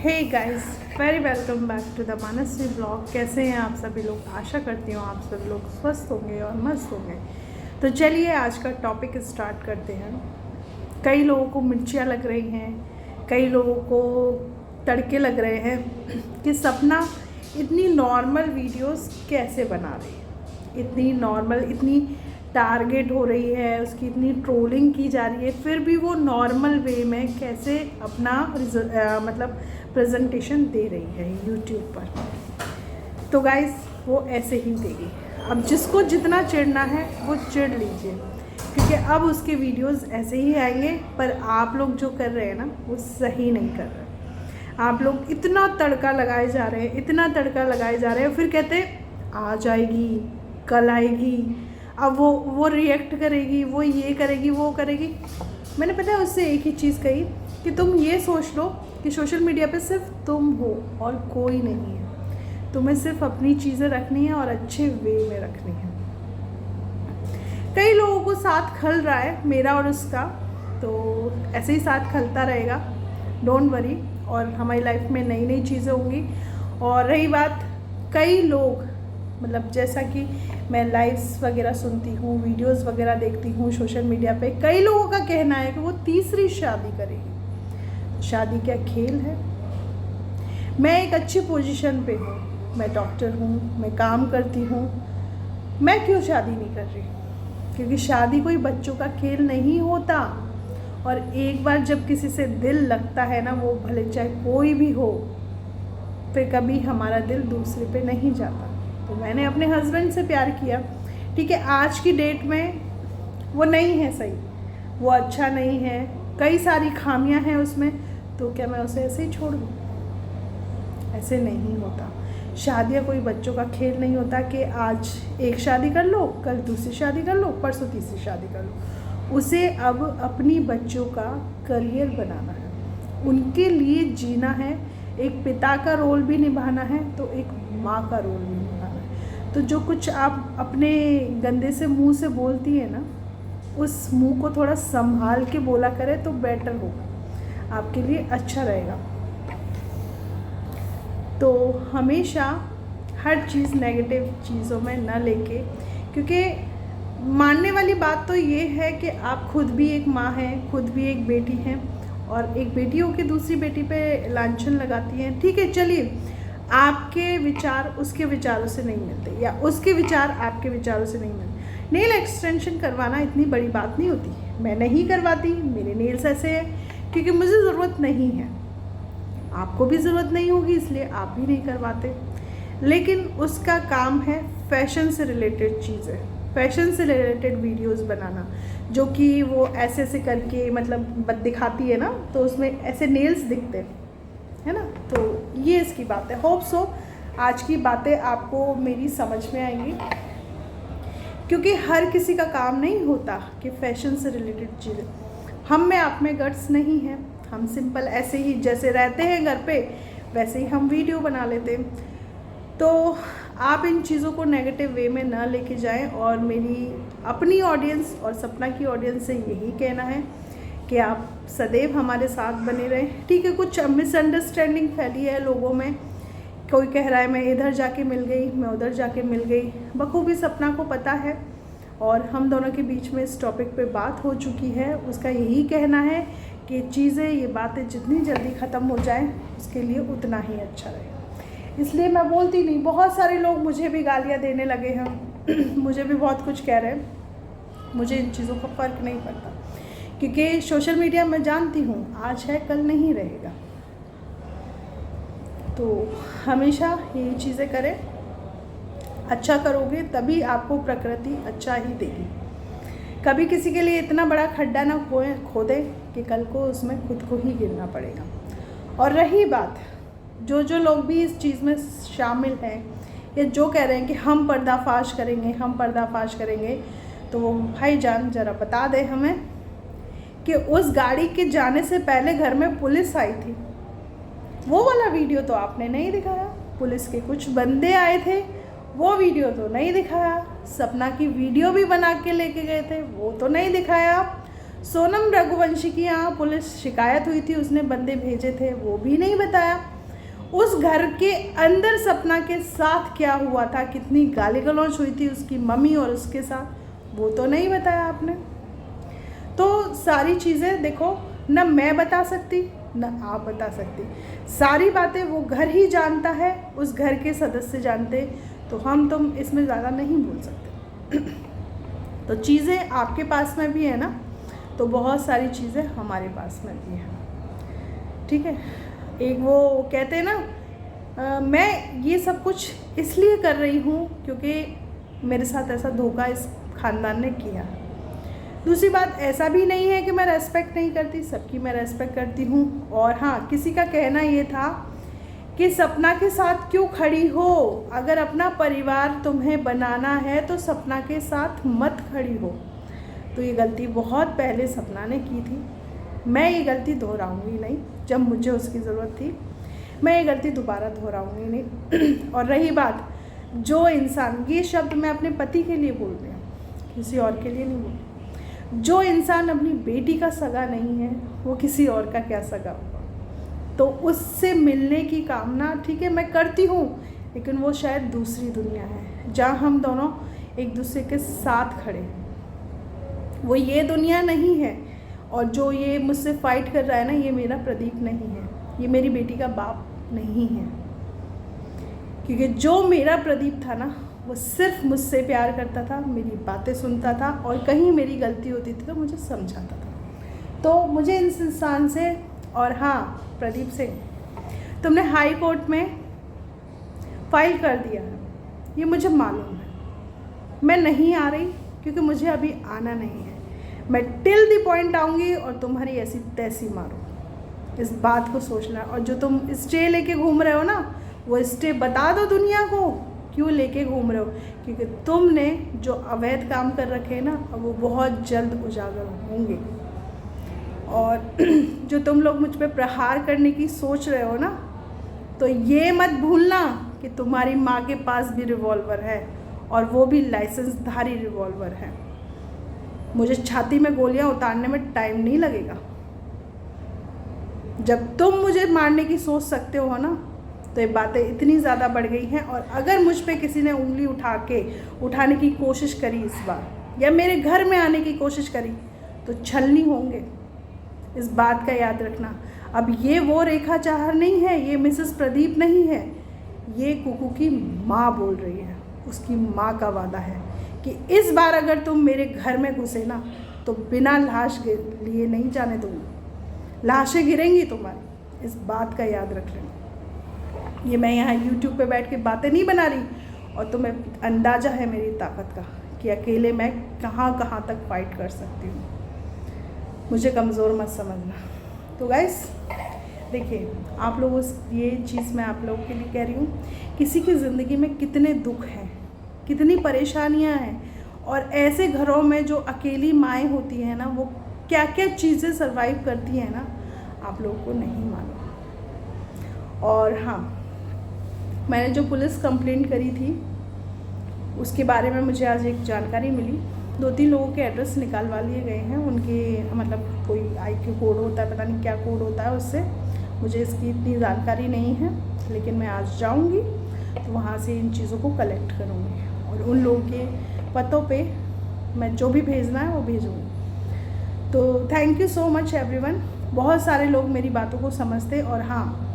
Hey guys, very welcome back to the Mansi blog. कैसे हैं आप सभी लोग? आशा करती हूँ आप सभी लोग स्वस्थ होंगे और मस्त होंगे। तो चलिए आज का टॉपिक स्टार्ट करते हैं। कई लोगों को मिर्चियाँ लग रही हैं, कई लोगों को तड़के लग रहे हैं कि सपना इतनी नॉर्मल वीडियोस कैसे बना रही है, इतनी नॉर्मल, इतनी टारगेट हो रही है, उसकी इतनी ट्रोलिंग की जा रही है, फिर भी वो नॉर्मल वे में कैसे अपना मतलब प्रेजेंटेशन दे रही है यूट्यूब पर। तो गाइस वो ऐसे ही देगी। अब जिसको जितना चिढ़ना है वो चिढ़ लीजिए, क्योंकि अब उसके वीडियोस ऐसे ही आएंगे। पर आप लोग जो कर रहे हैं ना, वो सही नहीं कर रहे। आप लोग इतना तड़का लगाए जा रहे हैं, इतना तड़का लगाए जा रहे हैं, फिर कहते हैं आ जाएगी, कल आएगी, अब वो रिएक्ट करेगी, वो ये करेगी, वो करेगी। मैंने पता है उससे एक ही चीज़ कही कि तुम ये सोच लो कि सोशल मीडिया पे सिर्फ तुम हो और कोई नहीं है। तुम्हें सिर्फ अपनी चीज़ें रखनी है और अच्छे वे में रखनी है। कई लोगों को साथ खल रहा है, मेरा और उसका, तो ऐसे ही साथ खलता रहेगा, डोंट वरी। और हमारी लाइफ में नई नई चीज़ें होंगी। और रही बात, कई लोग मतलब जैसा कि मैं लाइव्स वगैरह सुनती हूँ, वीडियोस वगैरह देखती हूँ सोशल मीडिया पे, कई लोगों का कहना है कि वो तीसरी शादी करेगी। शादी क्या खेल है? मैं एक अच्छी पोजीशन पे हूँ, मैं डॉक्टर हूँ, मैं काम करती हूँ, मैं क्यों शादी नहीं कर रही? क्योंकि शादी कोई बच्चों का खेल नहीं होता। और एक बार जब किसी से दिल लगता है ना, वो भले चाहे कोई भी हो, फिर कभी हमारा दिल दूसरे पे नहीं जाता। तो मैंने अपने हस्बैंड से प्यार किया, ठीक है। आज की डेट में वो नहीं है सही, वो अच्छा नहीं है, कई सारी खामियां हैं उसमें, तो क्या मैं उसे ऐसे ही छोड़ दूँ? ऐसे नहीं होता। शादियाँ कोई बच्चों का खेल नहीं होता कि आज एक शादी कर लो, कल दूसरी शादी कर लो, परसों तीसरी शादी कर लो। उसे अब अपनी बच्चों का करियर बनाना है, उनके लिए जीना है, एक पिता का रोल भी निभाना है, तो एक माँ का रोल भी निभाना है। तो जो कुछ आप अपने गंदे से मुंह से बोलती है ना, उस मुंह को थोड़ा संभाल के बोला करें तो बेटर होगा, आपके लिए अच्छा रहेगा। तो हमेशा हर चीज़ नेगेटिव चीज़ों में ना लेके, क्योंकि मानने वाली बात तो ये है कि आप खुद भी एक माँ हैं, खुद भी एक बेटी हैं, और एक बेटी हो के दूसरी बेटी पे लांछन लगाती हैं। ठीक है, चलिए, आपके विचार उसके विचारों से नहीं मिलते, या उसके विचार आपके विचारों से नहीं मिलते। नेल एक्सटेंशन करवाना इतनी बड़ी बात नहीं होती, मैं नहीं करवाती, मेरे नेल्स ऐसे हैं क्योंकि मुझे ज़रूरत नहीं है, आपको भी ज़रूरत नहीं होगी इसलिए आप भी नहीं करवाते। लेकिन उसका काम है फैशन से रिलेटेड चीज़ें, फैशन से रिलेटेड वीडियोस बनाना, जो कि वो ऐसे ऐसे करके मतलब दिखाती है ना, तो उसमें ऐसे नेल्स दिखते हैं, है ना। तो ये इसकी बात है। होप सो आज की बातें आपको मेरी समझ में आएंगी, क्योंकि हर किसी का काम नहीं होता कि फैशन से रिलेटेड चीज़ें। हम में आप में गट्स नहीं है, हम सिंपल ऐसे ही जैसे रहते हैं घर पे, वैसे ही हम वीडियो बना लेते हैं। तो आप इन चीज़ों को नेगेटिव वे में ना लेके जाएं। और मेरी अपनी ऑडियंस और सपना की ऑडियंस से यही कहना है कि आप सदैव हमारे साथ बने रहें। ठीक है, कुछ मिसअंडरस्टैंडिंग फैली है लोगों में, कोई कह रहा है मैं इधर जाके मिल गई, मैं उधर जाके मिल गई। बखूबी सपना को पता है, और हम दोनों के बीच में इस टॉपिक पे बात हो चुकी है। उसका यही कहना है कि चीज़ें, ये बातें जितनी जल्दी ख़त्म हो जाएं, उसके लिए उतना ही अच्छा रहेगा। इसलिए मैं बोलती नहीं। बहुत सारे लोग मुझे भी गालियाँ देने लगे हैं मुझे भी बहुत कुछ कह रहे हैं। मुझे इन चीज़ों का फ़र्क नहीं पड़ता, क्योंकि सोशल मीडिया मैं जानती हूँ आज है कल नहीं रहेगा। तो हमेशा यही चीज़ें करें, अच्छा करोगे तभी आपको प्रकृति अच्छा ही देगी। कभी किसी के लिए इतना बड़ा खड्डा ना खोदे कि कल को उसमें खुद को ही गिरना पड़ेगा। और रही बात, जो लोग भी इस चीज़ में शामिल हैं, या जो कह रहे हैं कि हम पर्दाफाश करेंगे, हम पर्दाफाश करेंगे, तो भाईजान ज़रा बता दें हमें कि उस गाड़ी के जाने से पहले घर में पुलिस आई थी, वो वाला वीडियो तो आपने नहीं दिखाया। पुलिस के कुछ बंदे आए थे, वो वीडियो तो नहीं दिखाया। सपना की वीडियो भी बना के लेके गए थे, वो तो नहीं दिखाया। सोनम रघुवंशी की यहाँ पुलिस शिकायत हुई थी, उसने बंदे भेजे थे, वो भी नहीं बताया। उस घर के अंदर सपना के साथ क्या हुआ था, कितनी गाली गलौज हुई थी उसकी मम्मी और उसके साथ, वो तो नहीं बताया आपने। तो सारी चीज़ें देखो, न मैं बता सकती न आप बता सकती, सारी बातें वो घर ही जानता है, उस घर के सदस्य जानते, तो हम तुम इसमें ज़्यादा नहीं बोल सकते। तो चीज़ें आपके पास में भी है ना, तो बहुत सारी चीज़ें हमारे पास में भी हैं, ठीक है। एक वो कहते हैं ना, मैं ये सब कुछ इसलिए कर रही हूँ क्योंकि मेरे साथ ऐसा धोखा इस ख़ानदान ने किया। दूसरी बात, ऐसा भी नहीं है कि मैं रेस्पेक्ट नहीं करती, सबकी मैं रेस्पेक्ट करती हूँ। और हाँ, किसी का कहना ये था कि सपना के साथ क्यों खड़ी हो, अगर अपना परिवार तुम्हें बनाना है तो सपना के साथ मत खड़ी हो। तो ये गलती बहुत पहले सपना ने की थी, मैं ये गलती दोहराऊंगी नहीं। जब मुझे उसकी ज़रूरत थी, मैं ये गलती दोबारा दोहराऊंगी नहीं। और रही बात, जो इंसान, ये शब्द मैं अपने पति के लिए बोल रही हूँ, किसी और के लिए नहीं बोल रही, जो इंसान अपनी बेटी का सगा नहीं है, वो किसी और का क्या सगा होगा। तो उससे मिलने की कामना ठीक है मैं करती हूँ, लेकिन वो शायद दूसरी दुनिया है जहाँ हम दोनों एक दूसरे के साथ खड़े हैं, वो ये दुनिया नहीं है। और जो ये मुझसे फाइट कर रहा है ना, ये मेरा प्रदीप नहीं है, ये मेरी बेटी का बाप नहीं है। क्योंकि जो मेरा प्रदीप था ना, वो सिर्फ मुझसे प्यार करता था, मेरी बातें सुनता था, और कहीं मेरी गलती होती थी तो मुझे समझाता था। तो मुझे इस इंसान से, और हाँ प्रदीप सिंह, तुमने हाई कोर्ट में फाइल कर दिया है, ये मुझे मालूम है। मैं नहीं आ रही क्योंकि मुझे अभी आना नहीं है, मैं टिल द पॉइंट आऊँगी और तुम्हारी ऐसी तैसी मारूँ। इस बात को सोचना। और जो तुम स्टे लेके घूम रहे हो ना, वो स्टे बता दो दुनिया को क्यों लेके घूम रहे हो, क्योंकि तुमने जो अवैध काम कर रखे हैं ना, अब वो बहुत जल्द उजागर होंगे। और जो तुम लोग मुझ पे प्रहार करने की सोच रहे हो ना, तो ये मत भूलना कि तुम्हारी माँ के पास भी रिवॉल्वर है, और वो भी लाइसेंसधारी रिवॉल्वर है। मुझे छाती में गोलियां उतारने में टाइम नहीं लगेगा। जब तुम मुझे मारने की सोच सकते हो ना, तो ये बातें इतनी ज़्यादा बढ़ गई हैं। और अगर मुझ पे किसी ने उंगली उठाने की कोशिश करी इस बार, या मेरे घर में आने की कोशिश करी, तो छलनी होंगे, इस बात का याद रखना। अब ये वो रेखा चाहर नहीं है, ये मिसेस प्रदीप नहीं है, ये कुकू की माँ बोल रही है। उसकी माँ का वादा है कि इस बार अगर तुम मेरे घर में घुसे ना, तो बिना लाश लिए नहीं जाने दूँगी, लाशें गिरेंगी तुम्हारी, इस बात का याद रख लेना। ये मैं यहाँ YouTube पे बैठ के बातें नहीं बना रही, और तुम्हें अंदाज़ा है मेरी ताकत का कि अकेले मैं कहाँ कहाँ तक फाइट कर सकती हूँ। मुझे कमज़ोर मत समझना। तो गाइस देखिए, आप लोगों से ये चीज़ मैं आप लोगों के लिए कह रही हूँ, किसी की ज़िंदगी में कितने दुख हैं, कितनी परेशानियाँ हैं, और ऐसे घरों में जो अकेली माएँ होती हैं ना, वो क्या क्या चीज़ें सर्वाइव करती हैं ना, आप लोगों को नहीं मालूम। और हाँ, मैंने जो पुलिस कंप्लेंट करी थी उसके बारे में मुझे आज एक जानकारी मिली। 2-3 लोगों के एड्रेस निकालवा लिए गए हैं, उनके मतलब कोई IQ कोड होता है, पता नहीं क्या कोड होता है, उससे मुझे इसकी इतनी जानकारी नहीं है। लेकिन मैं आज जाऊंगी तो वहाँ से इन चीज़ों को कलेक्ट करूँगी, और उन लोगों के पतों पे मैं जो भी भेजना है वो भेजूँगी। तो thank you so much everyone. बहुत सारे लोग मेरी बातों को समझते, और हाँ,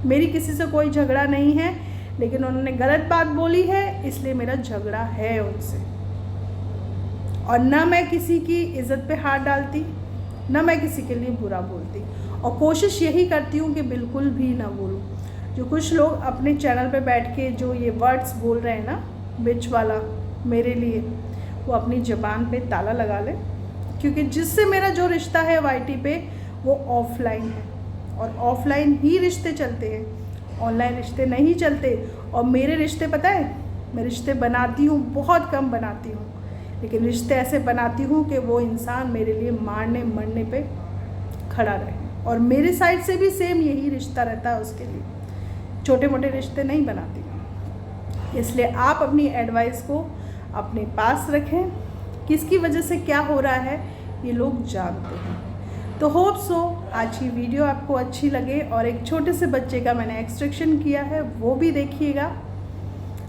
मेरी किसी से कोई झगड़ा नहीं है, लेकिन उन्होंने गलत बात बोली है, इसलिए मेरा झगड़ा है उनसे। और ना मैं किसी की इज़्ज़त पे हाथ डालती, ना मैं किसी के लिए बुरा बोलती, और कोशिश यही करती हूँ कि बिल्कुल भी ना बोलूँ। जो कुछ लोग अपने चैनल पे बैठ के जो ये वर्ड्स बोल रहे हैं ना, बिच वाला मेरे लिए, वो अपनी ज़बान पे ताला लगा लें, क्योंकि जिससे मेरा जो रिश्ता है YT पे, वो ऑफलाइन है, और ऑफलाइन ही रिश्ते चलते हैं, ऑनलाइन रिश्ते नहीं चलते। और मेरे रिश्ते पता है, मैं रिश्ते बनाती हूँ, बहुत कम बनाती हूँ, लेकिन रिश्ते ऐसे बनाती हूँ कि वो इंसान मेरे लिए मारने मरने पे खड़ा रहे, और मेरे साइड से भी सेम यही रिश्ता रहता है उसके लिए। छोटे मोटे रिश्ते नहीं बनाती। इसलिए आप अपनी एडवाइस को अपने पास रखें, किसकी वजह से क्या हो रहा है ये लोग जानते हैं। तो होप सो आज की वीडियो आपको अच्छी लगे और एक छोटे से बच्चे का मैंने एक्सट्रैक्शन किया है वो भी देखिएगा,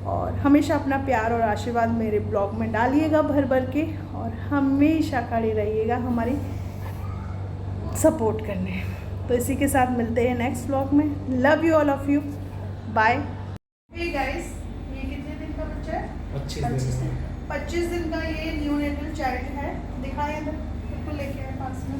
और हमेशा अपना प्यार और आशीर्वाद मेरे ब्लॉग में डालिएगा भर भर के, और हमेशा खड़े रहिएगा हमारी सपोर्ट करने। तो इसी के साथ मिलते हैं नेक्स्ट ब्लॉग में। Love you all of you, bye. Hey guys, ये कितने दिन का बच्चा है? 25 दिन का ये न्यूनेटल चाइल्ड है। दिखाएं इधर, बिल्कुल लेके आए पास में।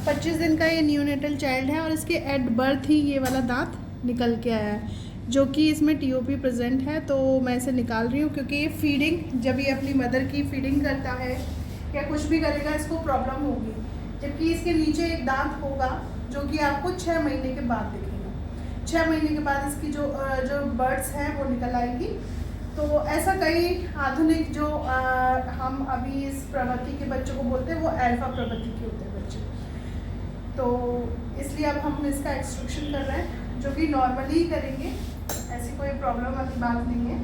25 दिन का ये न्यूनेटल चाइल्ड है और इसके एट बर्थ ही ये वाला दांत निकल के आया है, जो कि इसमें टीओपी प्रेजेंट है। तो मैं इसे निकाल रही हूँ क्योंकि ये फीडिंग, जब ये अपनी मदर की फीडिंग करता है या कुछ भी करेगा इसको प्रॉब्लम होगी। जबकि इसके नीचे एक दांत होगा जो कि आपको 6 महीने के बाद दिखेगा। 6 महीने के बाद इसकी जो बर्ड्स हैं वो निकल आएगी। तो ऐसा कई आधुनिक जो हम अभी इस प्रवृत्ति के बच्चों को बोलते हैं वो अल्फा प्रवृत्ति के होते हैं बच्चे। तो इसलिए अब हम इसका एक्सट्रैक्शन कर रहे हैं, जो कि नॉर्मली ही करेंगे, ऐसी कोई प्रॉब्लम वाली बात नहीं है।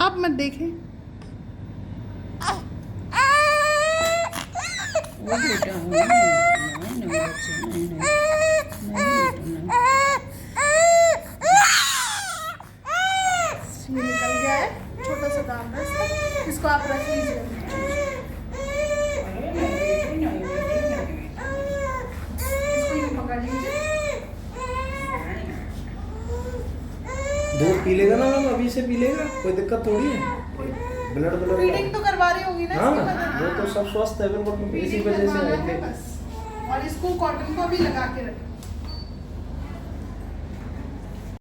आप मत देखें। वो बेटा नहीं ये निकल गया है, छोटा सा दांत है इसका, इसको आप रख लीजिए। इसको यूं पकड़ लीजिए। दूध पी लेगा ना मैम, अभी से पी लेगा, कोई दिक्कत थोड़ी है। ब्लड फीडिंग तो करवा रही होगी ना हाँ, इसकी मदद। वो तो सब स्वस्थ है बिल्कुल, इसी फीडिंग वजह से करवाना आए है थे। बस। और इसको कॉटन को भी लगा के रखें।